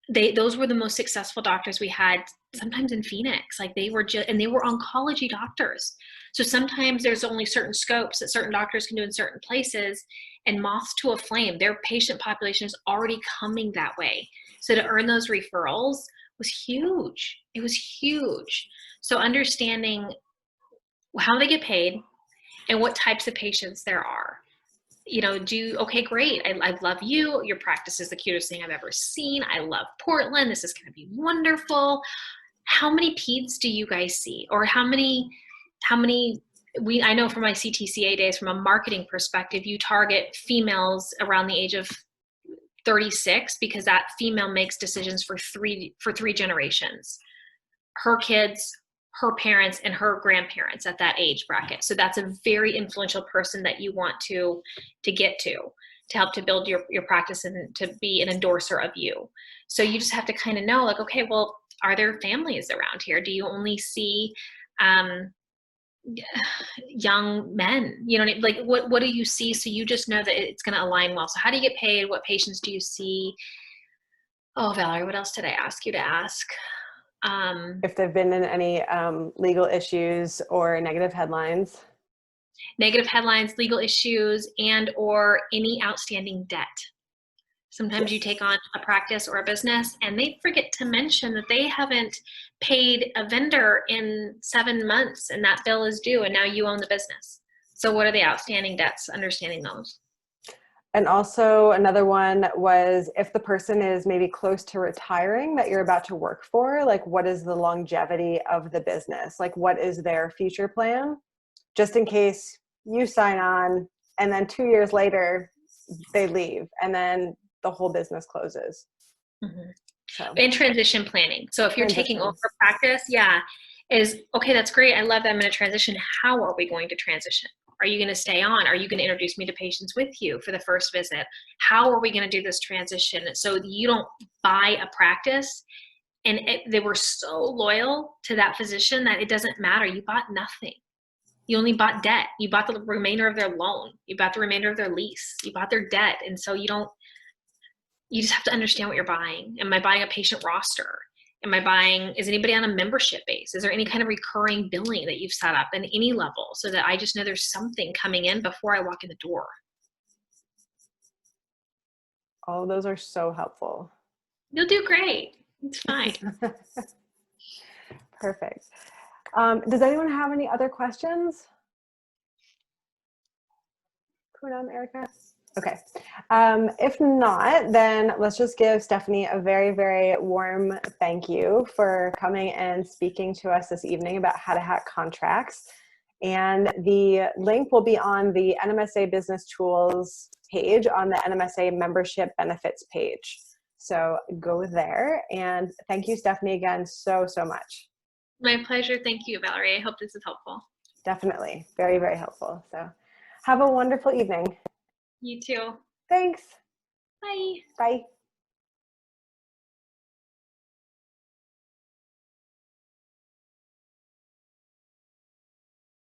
Those were the most successful doctors we had, sometimes in Phoenix. Like they were and they were oncology doctors. So sometimes there's only certain scopes that certain doctors can do in certain places, and moths to a flame, their patient population is already coming that way. So to earn those referrals was huge. It was huge. So understanding how they get paid, and what types of patients there are. Okay, great. I love you. Your practice is the cutest thing I've ever seen. I love Portland. This is going to be wonderful. How many peds do you guys see? Or how many, I know from my CTCA days, from a marketing perspective, you target females around the age of 36 because that female makes decisions for three generations. Her kids, her parents, and her grandparents at that age bracket. So that's a very influential person that you want to get to help to build your practice and to be an endorser of you. So you just have to kind of know, like, okay, well, are there families around here? Do you only see young men? Like what do you see? So you just know that it's going to align well. So how do you get paid? What patients do you see? Oh, Valerie, what else did I ask you to ask? If there've been any legal issues or negative headlines. Negative headlines, legal issues, and or any outstanding debt. Sometimes Yes. you take on a practice or a business and they forget to mention that they haven't paid a vendor in 7 months and that bill is due and now you own the business. So what are the outstanding debts? Understanding those. And also another one was if the person is maybe close to retiring that you're about to work for, like what is the longevity of the business? Like what is their future plan? Just in case you sign on and then 2 years later they leave and then the whole business closes. Mm-hmm. So. And transition planning. So if you're taking over practice, is okay, that's great. I love that I'm going to transition. How are we going to transition? Are you going to stay on? Are you going to introduce me to patients with you for the first visit? How are we going to do this transition so you don't buy a practice and they were so loyal to that physician that it doesn't matter. You bought nothing. You only bought debt. You bought the remainder of their loan. You bought the remainder of their lease. You bought their debt. And so you just have to understand what you're buying. Am I buying a patient roster? Is anybody on a membership base? Is there any kind of recurring billing that you've set up in any level so that I just know there's something coming in before I walk in the door? All of those are so helpful. You'll do great. It's fine. Perfect. Does anyone have any other questions? Poonam, Erica? Okay. If not, then let's just give Stepanie a very, very warm thank you for coming and speaking to us this evening about how to hack contracts. And the link will be on the NMSA Business Tools page on the NMSA Membership Benefits page. So go there. And thank you, Stepanie, again, so, so much. My pleasure. Thank you, Valerie. I hope this is helpful. Definitely. Very, very helpful. So have a wonderful evening. You too. Thanks. Bye. Bye.